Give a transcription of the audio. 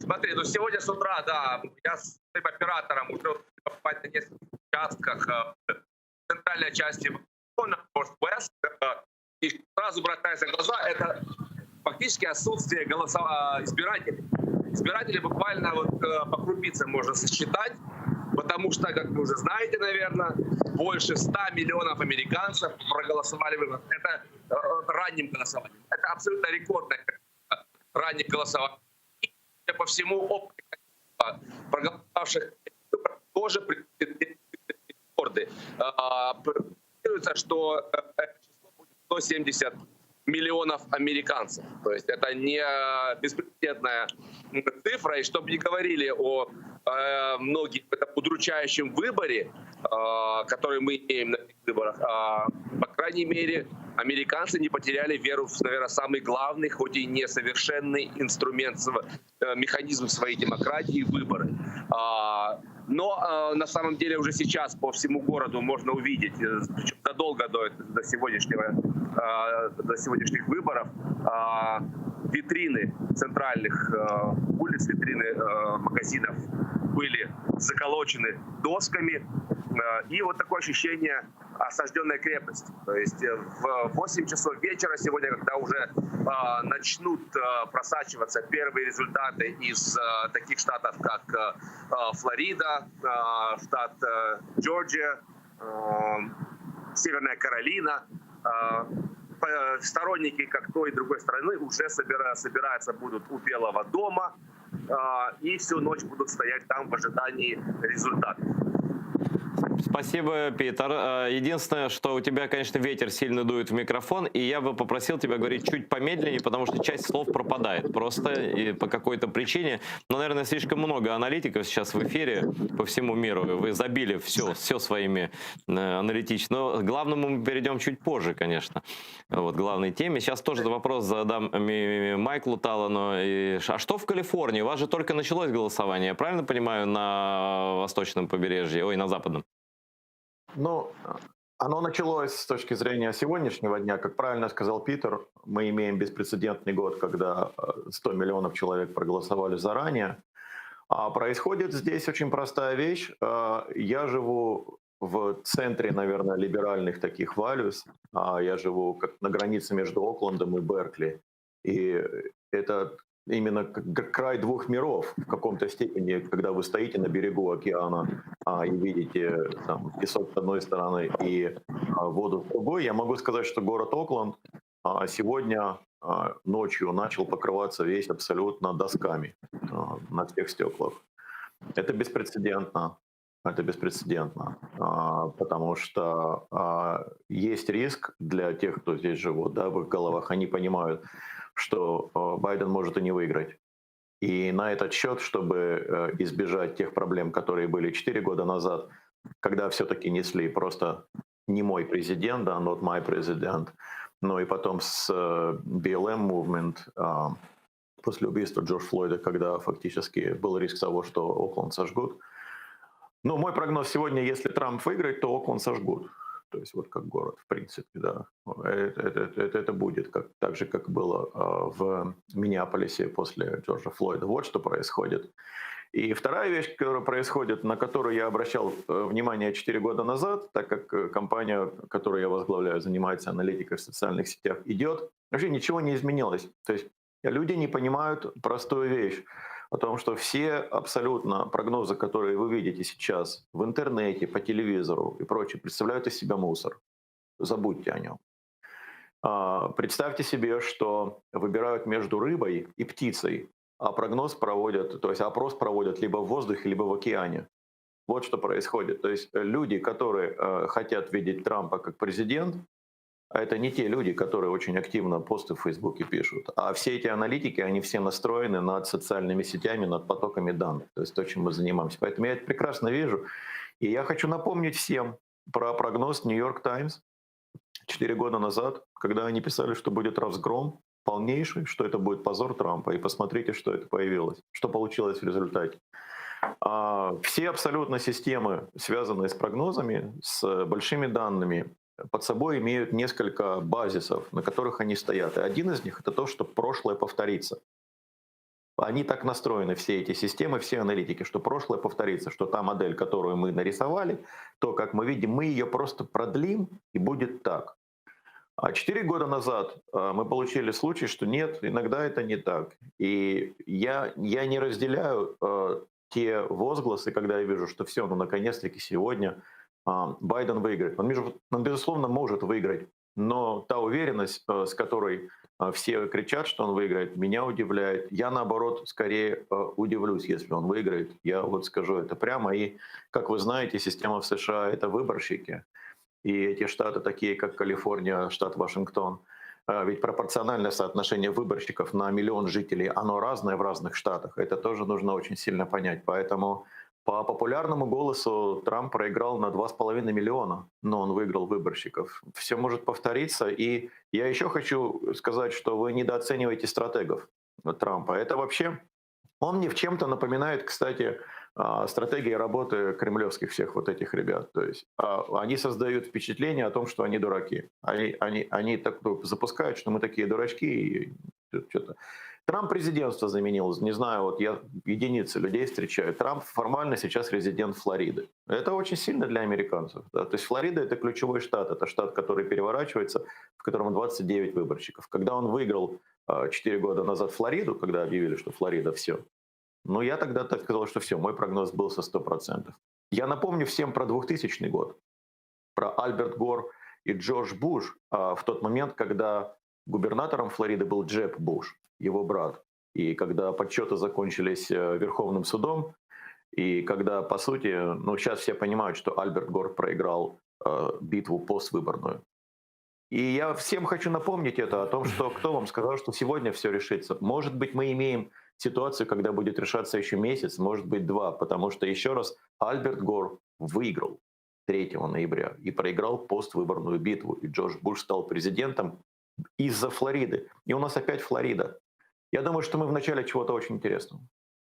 Смотри, ну сегодня с утра, да, я с своим оператором уже побывать на нескольких участках в центральной части Northwest, и сразу бросается в глаза, это фактически отсутствие избирателей. Избиратели буквально вот по крупицам можно сосчитать, потому что, как вы уже знаете, наверное, больше 100 миллионов американцев проголосовали в выборах. Это ранним голосованием. Это абсолютно рекордное раннее голосование. И по всему опыту проголосовавших тоже рекорды. Планируется, что это число будет 170 миллионов американцев. То есть это не беспрецедентная цифра. И чтобы не говорили о многих удручающем выборе, который мы имеем на этих выборах, по крайней мере, американцы не потеряли веру в, наверное, самый главный, хоть и несовершенный инструмент, механизм своей демократии — выборы. Но на самом деле уже сейчас по всему городу можно увидеть, задолго до сегодняшних выборов, витрины центральных улиц, витрины магазинов были заколочены досками. И вот такое ощущение осажденной крепости. То есть в 8 часов вечера сегодня, когда уже начнут просачиваться первые результаты из таких штатов, как Флорида, штат Джорджия, Северная Каролина, сторонники как той и другой страны уже собираются будут у Белого дома и всю ночь будут стоять там в ожидании результатов. Спасибо, Питер. Единственное, что у тебя, конечно, ветер сильно дует в микрофон, и я бы попросил тебя говорить чуть помедленнее, потому что часть слов пропадает просто и по какой-то причине. Но, наверное, слишком много аналитиков сейчас в эфире по всему миру. Вы забили все своими аналитичными. Но к главному мы перейдем чуть позже, конечно. Вот, главной теме. Сейчас тоже вопрос задам Майклу Талану. А что в Калифорнии? У вас же только началось голосование, я правильно понимаю, на восточном побережье, на западном? Ну, оно началось с точки зрения сегодняшнего дня. Как правильно сказал Питер, мы имеем беспрецедентный год, когда 100 миллионов человек проголосовали заранее. А происходит здесь очень простая вещь. Я живу в центре, наверное, либеральных таких values. Я живу как на границе между Оклендом и Беркли. И это именно край двух миров в каком-то степени, когда вы стоите на берегу океана и видите там песок с одной стороны и воду с другой. Я могу сказать, что город Окленд сегодня ночью начал покрываться весь абсолютно досками на всех стеклах. Это беспрецедентно. Это беспрецедентно, потому что есть риск для тех, кто здесь живут, да, в их головах. Они понимают, что Байден может и не выиграть. И на этот счет, чтобы избежать тех проблем, которые были 4 года назад, когда все-таки несли просто не мой президент, да, not my president, но и потом с BLM movement, после убийства Джорджа Флойда, когда фактически был риск того, что Окленд сожгут. Ну, мой прогноз сегодня, если Трамп выиграет, то Окленд сожгут. То есть вот как город, в принципе, да. Это будет так же, как было в Миннеаполисе после Джорджа Флойда. Вот что происходит. И вторая вещь, которая происходит, на которую я обращал внимание 4 года назад, так как компания, которую я возглавляю, занимается аналитикой в социальных сетях, идет, вообще ничего не изменилось. То есть люди не понимают простую вещь о том, что все абсолютно прогнозы, которые вы видите сейчас в интернете, по телевизору и прочее, представляют из себя мусор. Забудьте о нем. Представьте себе, что выбирают между рыбой и птицей, а прогноз проводят, то есть опрос проводят либо в воздухе, либо в океане. Вот что происходит. То есть люди, которые хотят видеть Трампа как президент, а это не те люди, которые очень активно посты в Фейсбуке пишут. А все эти аналитики, они все настроены над социальными сетями, над потоками данных. То есть то, чем мы занимаемся. Поэтому я это прекрасно вижу. И я хочу напомнить всем про прогноз Нью-Йорк Таймс 4 года назад, когда они писали, что будет разгром полнейший, что это будет позор Трампа. И посмотрите, что это появилось, что получилось в результате. Все абсолютно системы, связанные с прогнозами, с большими данными, под собой имеют несколько базисов, на которых они стоят. И один из них — это то, что прошлое повторится. Они так настроены, все эти системы, все аналитики, что прошлое повторится, что та модель, которую мы нарисовали, то, как мы видим, мы ее просто продлим, и будет так. А 4 года назад мы получили случай, что нет, иногда это не так. И я не разделяю те возгласы, когда я вижу, что все, ну наконец-таки сегодня Байден выиграет. Он, безусловно, может выиграть, но та уверенность, с которой все кричат, что он выиграет, меня удивляет. Я, наоборот, скорее удивлюсь, если он выиграет. Я вот скажу это прямо. И, как вы знаете, система в США — это выборщики. И эти штаты, такие как Калифорния, штат Вашингтон, ведь пропорциональное соотношение выборщиков на миллион жителей, оно разное в разных штатах. Это тоже нужно очень сильно понять. Поэтому по популярному голосу Трамп проиграл на 2,5 миллиона, но он выиграл выборщиков. Все может повториться. И я еще хочу сказать, что вы недооцениваете стратегов Трампа. Это вообще... Он мне в чем-то напоминает, кстати, стратегии работы кремлевских всех вот этих ребят. То есть они создают впечатление о том, что они дураки. Они так запускают, что мы такие дурачки. И что-то. Трамп президентство заменил. Не знаю, вот я единицы людей встречаю. Трамп формально сейчас резидент Флориды. Это очень сильно для американцев. Да? То есть Флорида — это ключевой штат. Это штат, который переворачивается, в котором 29 выборщиков. Когда он выиграл 4 года назад Флориду, когда объявили, что Флорида все, ну, я тогда так сказал, что все, мой прогноз был со 100%. Я напомню всем про 2000 год, про Альберт Гор и Джордж Буш в тот момент, когда губернатором Флориды был Джеб Буш, его брат. И когда подсчеты закончились Верховным судом, и когда, по сути, ну, сейчас все понимают, что Альберт Гор проиграл битву поствыборную. И я всем хочу напомнить это, о том, что кто вам сказал, что сегодня все решится. Может быть, мы имеем ситуацию, когда будет решаться еще месяц, может быть, 2, потому что, еще раз, Альберт Гор выиграл 3 ноября и проиграл поствыборную битву. И Джордж Буш стал президентом из-за Флориды. И у нас опять Флорида. Я думаю, что мы в начале чего-то очень интересного.